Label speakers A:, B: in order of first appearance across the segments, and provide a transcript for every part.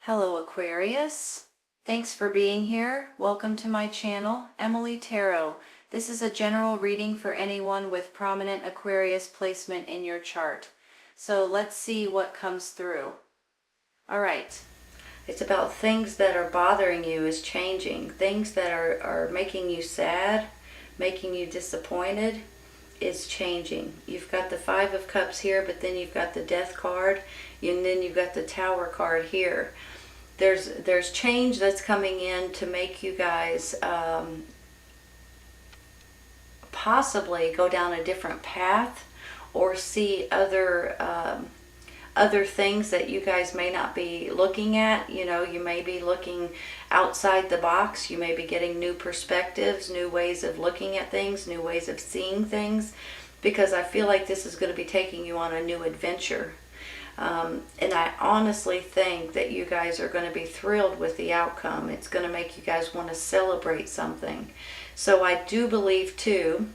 A: Hello Aquarius, thanks for being here. Welcome to my channel, Emily Tarot. This is a general reading for anyone with prominent Aquarius placement in your chart. So let's see what comes through. Alright, it's about things that are bothering you is changing. Things that are making you sad, making you disappointed is changing. You've got the Five of Cups here, but then you've got the Death card, and then you've got the Tower card here. There's change that's coming in to make you guys possibly go down a different path or see other things that you guys may not be looking at. You know, you may be looking outside the box. You may be getting new perspectives, new ways of looking at things, new ways of seeing things, because I feel like this is going to be taking you on a new adventure. And I honestly think that you guys are going to be thrilled with the outcome. It's going to make you guys want to celebrate something. So I do believe too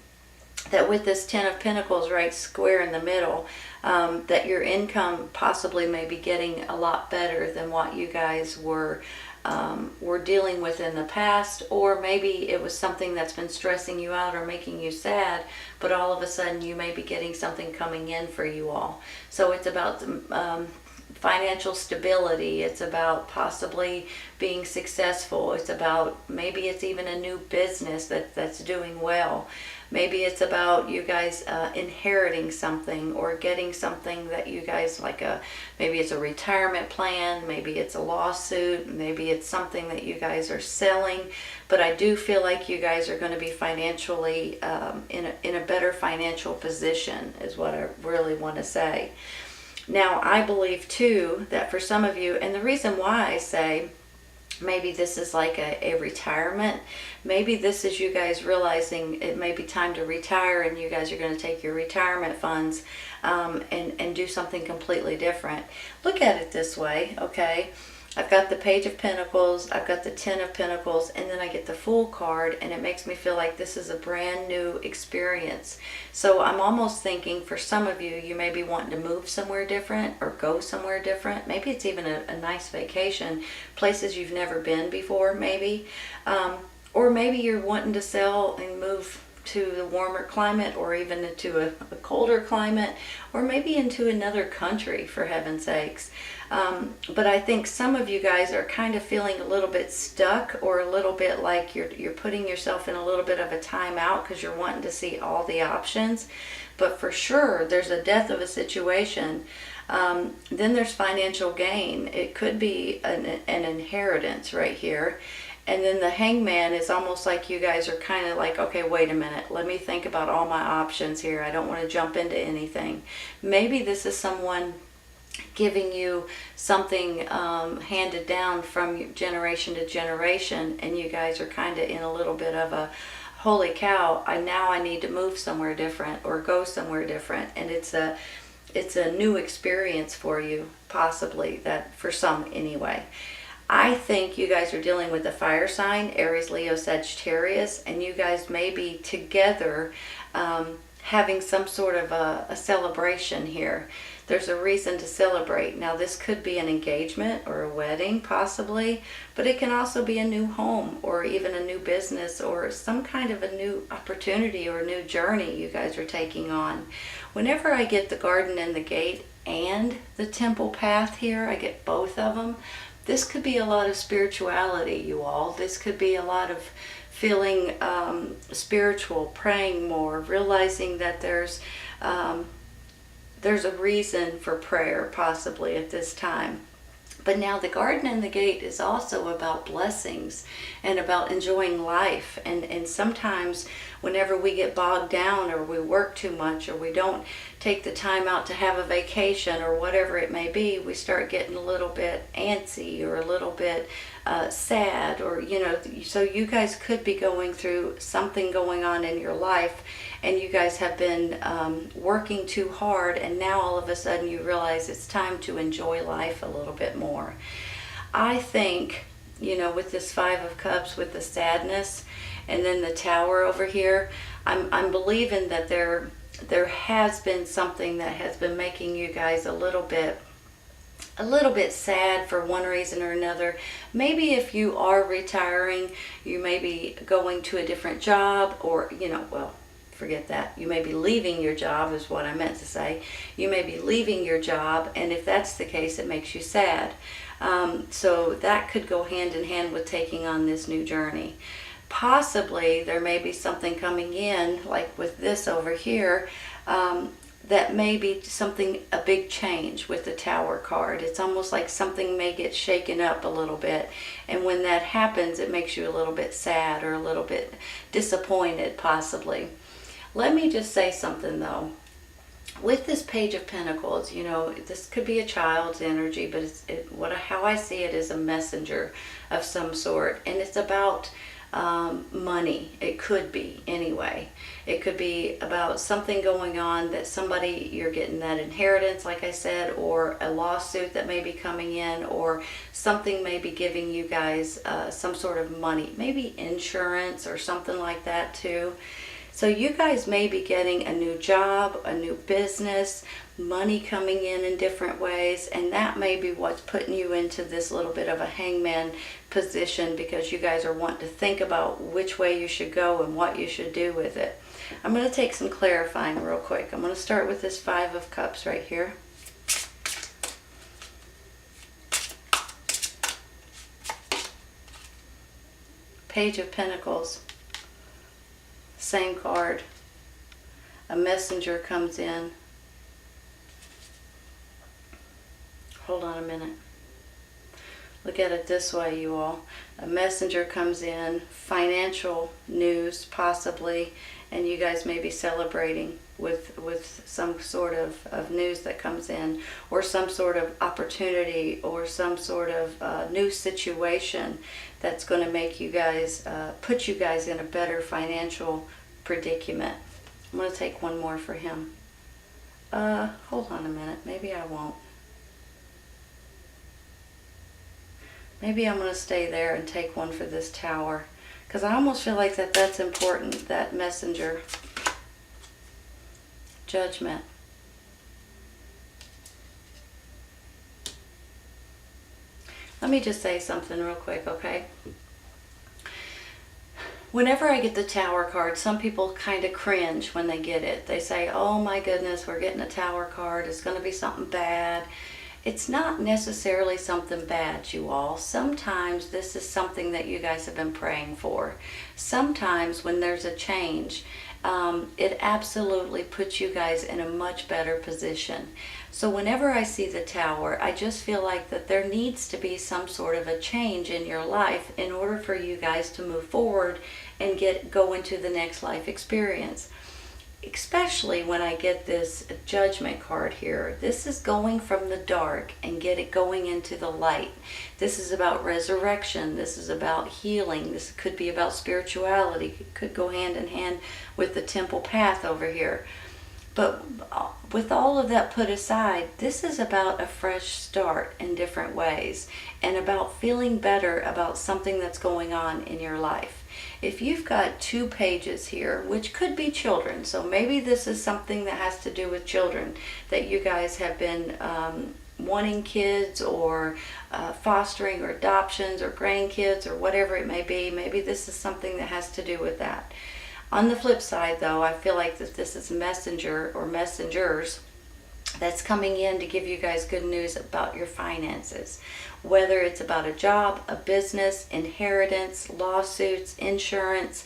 A: that with this Ten of Pentacles right square in the middle, that your income possibly may be getting a lot better than what you guys were dealing with in the past, or maybe it was something that's been stressing you out or making you sad, but all of a sudden you may be getting something coming in for you all. So it's about financial stability. It's about possibly being successful. It's about, maybe it's even a new business that's doing well. Maybe it's about you guys inheriting something or getting something that you guys like, maybe it's a retirement plan, maybe it's a lawsuit, maybe it's something that you guys are selling. But I do feel like you guys are going to be financially in a better financial position is what I really want to say. Now, I believe too that for some of you, and the reason why I say maybe this is like a retirement, maybe this is you guys realizing it may be time to retire, and you guys are going to take your retirement funds and do something completely different. Look at it this way, okay? I've got the Page of Pentacles, I've got the Ten of Pentacles, and then I get the Fool card, and it makes me feel like this is a brand new experience. So I'm almost thinking for some of you, you may be wanting to move somewhere different or go somewhere different. Maybe it's even a nice vacation, places you've never been before maybe. Or maybe you're wanting to sell and move to the warmer climate, or even into a colder climate, or maybe into another country, for heaven's sakes. But I think some of you guys are kind of feeling a little bit stuck, or a little bit like you're putting yourself in a little bit of a timeout because you're wanting to see all the options. But for sure, there's a death of a situation. Then there's financial gain. It could be an inheritance right here. And then the Hangman is almost like you guys are kind of like, okay, wait a minute, let me think about all my options here. I don't want to jump into anything. Maybe this is someone giving you something handed down from generation to generation, and you guys are kind of in a little bit of a, holy cow, now I need to move somewhere different or go somewhere different. And it's a new experience for you, possibly, that for some anyway. I think you guys are dealing with a fire sign, Aries, Leo, Sagittarius, and you guys may be together having some sort of a celebration here. There's a reason to celebrate. Now, this could be an engagement or a wedding, possibly, but it can also be a new home or even a new business or some kind of a new opportunity or a new journey you guys are taking on. Whenever I get the Garden and the Gate and the Temple Path here, I get both of them. This could be a lot of spirituality, you all. This could be a lot of feeling spiritual, praying more, realizing that there's a reason for prayer possibly at this time. But now the Garden and the Gate is also about blessings and about enjoying life. And sometimes whenever we get bogged down or we work too much or we don't take the time out to have a vacation or whatever it may be, we start getting a little bit antsy or a little bit sad, or, you know, so you guys could be going through something going on in your life, and you guys have been working too hard, and now all of a sudden you realize it's time to enjoy life a little bit more. I think, you know, with this Five of Cups, with the sadness, and then the Tower over here, I'm believing that there has been something that has been making you guys a little bit a little bit sad for one reason or another. Maybe if you are retiring, you may be going to a different job, or, well, forget that. You may be leaving your job is what I meant to say. You may be leaving your job, and if that's the case, it makes you sad. So that could go hand in hand with taking on this new journey. Possibly there may be something coming in, like with this over here, that may be something, a big change with the Tower card. It's almost like something may get shaken up a little bit, and when that happens, it makes you a little bit sad or a little bit disappointed, possibly. Let me just say something though. With this Page of Pentacles, this could be a child's energy, but how I see it is a messenger of some sort, and it's about money. It could be, anyway. It could be about something going on, that you're getting that inheritance, like I said, or a lawsuit that may be coming in, or something may be giving you guys some sort of money, maybe insurance or something like that too. So you guys may be getting a new job, a new business, money coming in different ways, and that may be what's putting you into this little bit of a hangman position, because you guys are wanting to think about which way you should go and what you should do with it. I'm going to take some clarifying real quick. I'm going to start with this Five of Cups right here. Page of Pentacles. Same card. A messenger comes in. Hold on a minute. Look at it this way, you all. A messenger comes in, financial news possibly, and you guys may be celebrating with some sort of news that comes in, or some sort of opportunity, or some sort of new situation that's going to make you guys, put you guys in a better financial predicament. I'm going to take one more for him. Hold on a minute. Maybe I won't. Maybe I'm going to stay there and take one for this Tower, because I almost feel like that's important, that messenger. Judgment. Let me just say something real quick, okay? Whenever I get the Tower card, some people kind of cringe when they get it. They say, oh my goodness, we're getting a Tower card. It's going to be something bad. It's not necessarily something bad, you all. Sometimes this is something that you guys have been praying for. Sometimes when there's a change, it absolutely puts you guys in a much better position. So whenever I see the Tower, I just feel like that there needs to be some sort of a change in your life in order for you guys to move forward and go into the next life experience. Especially when I get this Judgment card here. This is going from the dark and going into the light. This is about resurrection. This is about healing. This could be about spirituality. It could go hand in hand with the temple path over here. But with all of that put aside, this is about a fresh start in different ways, and about feeling better about something that's going on in your life. If you've got 2 pages here, which could be children, so maybe this is something that has to do with children, that you guys have been wanting kids, or fostering, or adoptions, or grandkids, or whatever it may be. Maybe this is something that has to do with that. On the flip side, though, I feel like that this is messenger or messengers that's coming in to give you guys good news about your finances. Whether it's about a job, a business, inheritance, lawsuits, insurance,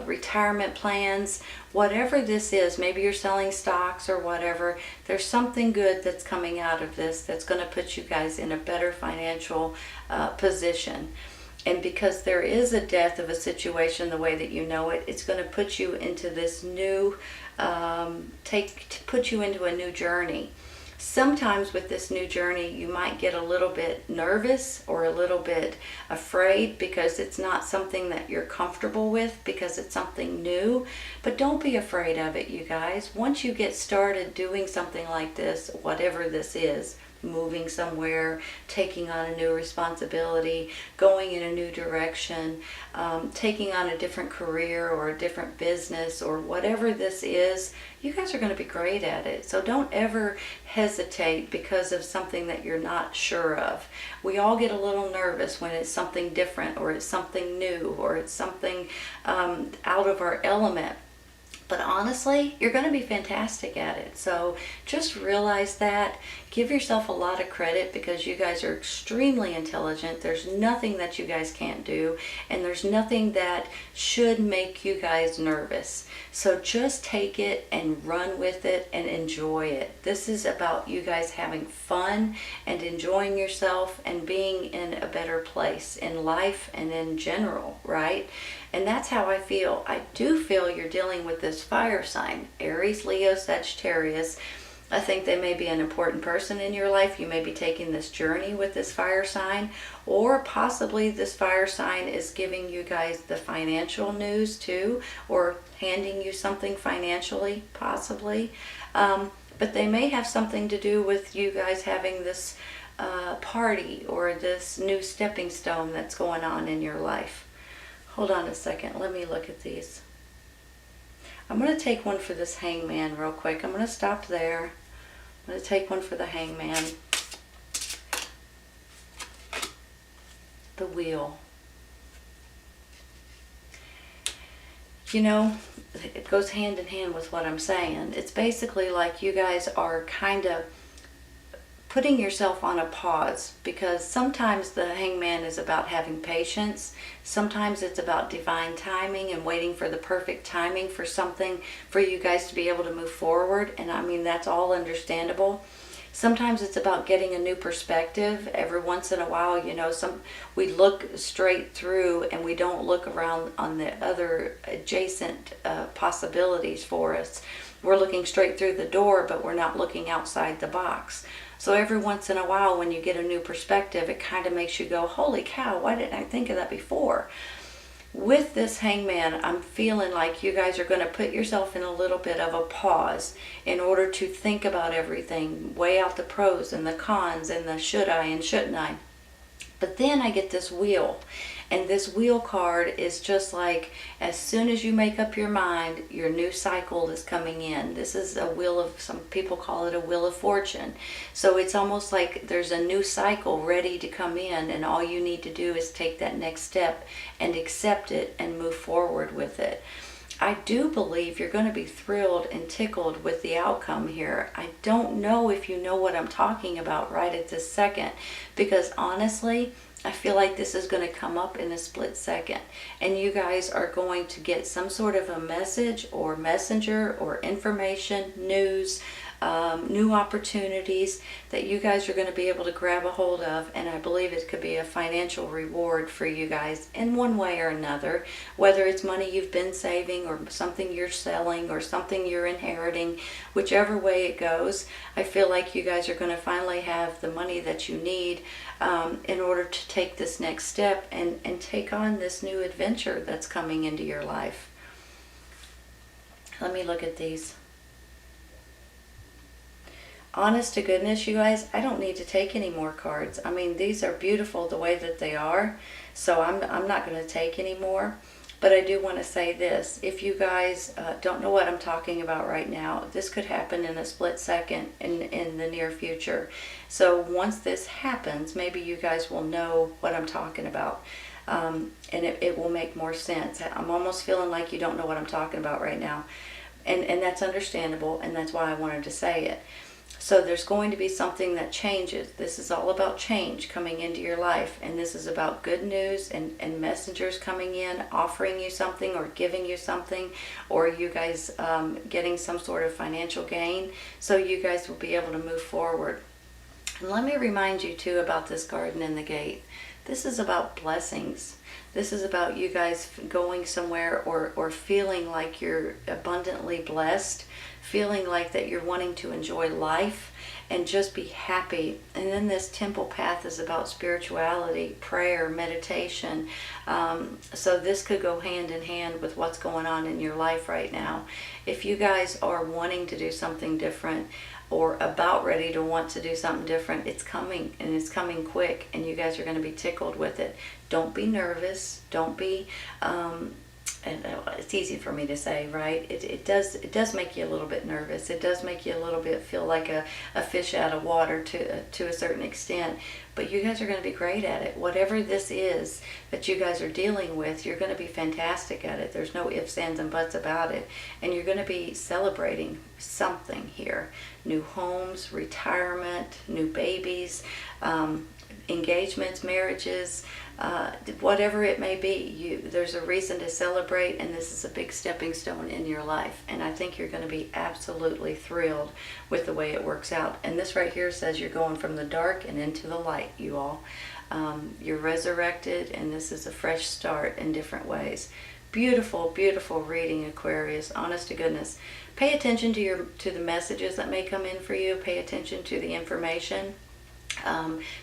A: retirement plans, whatever this is, maybe you're selling stocks or whatever, there's something good that's coming out of this that's going to put you guys in a better financial position. And because there is a death of a situation the way that you know it, it's going to put you into this new, put you into a new journey. Sometimes with this new journey, you might get a little bit nervous or a little bit afraid because it's not something that you're comfortable with, because it's something new. But don't be afraid of it, you guys. Once you get started doing something like this, whatever this is, moving somewhere, taking on a new responsibility, going in a new direction, taking on a different career or a different business or whatever this is, you guys are going to be great at it. So don't ever hesitate because of something that you're not sure of. We all get a little nervous when it's something different or it's something new or it's something out of our element. But honestly, you're going to be fantastic at it. So just realize that. Give yourself a lot of credit because you guys are extremely intelligent. There's nothing that you guys can't do, and there's nothing that should make you guys nervous. So just take it and run with it and enjoy it. This is about you guys having fun and enjoying yourself and being in a better place in life and in general, right? And that's how I feel. I do feel you're dealing with this fire sign, Aries, Leo, Sagittarius. I think they may be an important person in your life. You may be taking this journey with this fire sign, or possibly this fire sign is giving you guys the financial news too, or handing you something financially, possibly. But they may have something to do with you guys having this party or this new stepping stone that's going on in your life. Hold on a second. Let me look at these. I'm going to take one for this hangman real quick. I'm going to stop there. I'm going to take one for the hangman. The wheel. You know, it goes hand in hand with what I'm saying. It's basically like you guys are kind of putting yourself on a pause, because sometimes the hangman is about having patience. Sometimes it's about divine timing and waiting for the perfect timing for something for you guys to be able to move forward. And I mean, that's all understandable. Sometimes it's about getting a new perspective. Every once in a while, you know, we look straight through and we don't look around on the other adjacent possibilities for us. We're looking straight through the door, but we're not looking outside the box. So every once in a while, when you get a new perspective, it kind of makes you go, holy cow, why didn't I think of that before? With this hangman, I'm feeling like you guys are going to put yourself in a little bit of a pause in order to think about everything, weigh out the pros and the cons and the should I and shouldn't I. But then I get this wheel, and this wheel card is just like, as soon as you make up your mind, your new cycle is coming in. This is a wheel of, some people call it a wheel of fortune. So it's almost like there's a new cycle ready to come in, and all you need to do is take that next step and accept it and move forward with it. I do believe you're going to be thrilled and tickled with the outcome here. I don't know if you know what I'm talking about right at this second, because honestly, I feel like this is going to come up in a split second, and you guys are going to get some sort of a message or messenger or information, news, new opportunities that you guys are going to be able to grab a hold of, and I believe it could be a financial reward for you guys in one way or another, whether it's money you've been saving or something you're selling or something you're inheriting. Whichever way it goes, I feel like you guys are going to finally have the money that you need in order to take this next step and take on this new adventure that's coming into your life. Let me look at these. Honest to goodness, you guys, I don't need to take any more cards. I mean, these are beautiful the way that they are, so I'm not going to take any more. But I do want to say this. If you guys don't know what I'm talking about right now, this could happen in a split second in the near future. So once this happens, maybe you guys will know what I'm talking about. And it will make more sense. I'm almost feeling like you don't know what I'm talking about right now. And that's understandable, and that's why I wanted to say it. So there's going to be something that changes. This is all about change coming into your life, and this is about good news and messengers coming in, offering you something or giving you something, or you guys getting some sort of financial gain, so you guys will be able to move forward. And let me remind you too about this garden in the gate. This is about blessings. This is about you guys going somewhere or feeling like you're abundantly blessed, feeling like that you're wanting to enjoy life and just be happy. And then this temple path is about spirituality, prayer, meditation. So this could go hand in hand with what's going on in your life right now. If you guys are wanting to do something different, or about ready to want to do something different, it's coming, and it's coming quick, and you guys are going to be tickled with it. Don't be nervous. Don't be and it's easy for me to say, right? It does make you a little bit nervous. It does make you a little bit feel like a fish out of water to a certain extent. But you guys are going to be great at it. Whatever this is that you guys are dealing with, you're going to be fantastic at it. There's no ifs, ands, and buts about it. And you're going to be celebrating something here. New homes, retirement, new babies, engagements, marriages, whatever it may be, there's a reason to celebrate, and this is a big stepping stone in your life. And I think you're going to be absolutely thrilled with the way it works out. And this right here says you're going from the dark and into the light, you all. You're resurrected, and this is a fresh start in different ways. Beautiful, beautiful reading, Aquarius. Honest to goodness. Pay attention to the messages that may come in for you. Pay attention to the information.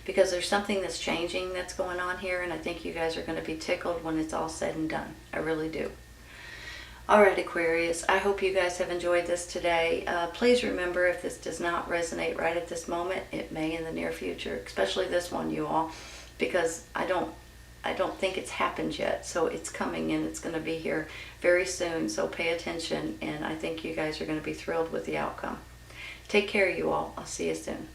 A: Because there's something that's changing that's going on here, and I think you guys are going to be tickled when it's all said and done. I really do. Alright, Aquarius, I hope you guys have enjoyed this today. Please remember, if this does not resonate right at this moment, it may in the near future, especially this one, you all, because I don't think it's happened yet. So it's coming, and it's going to be here very soon, so pay attention, and I think you guys are going to be thrilled with the outcome. Take care, you all. I'll see you soon.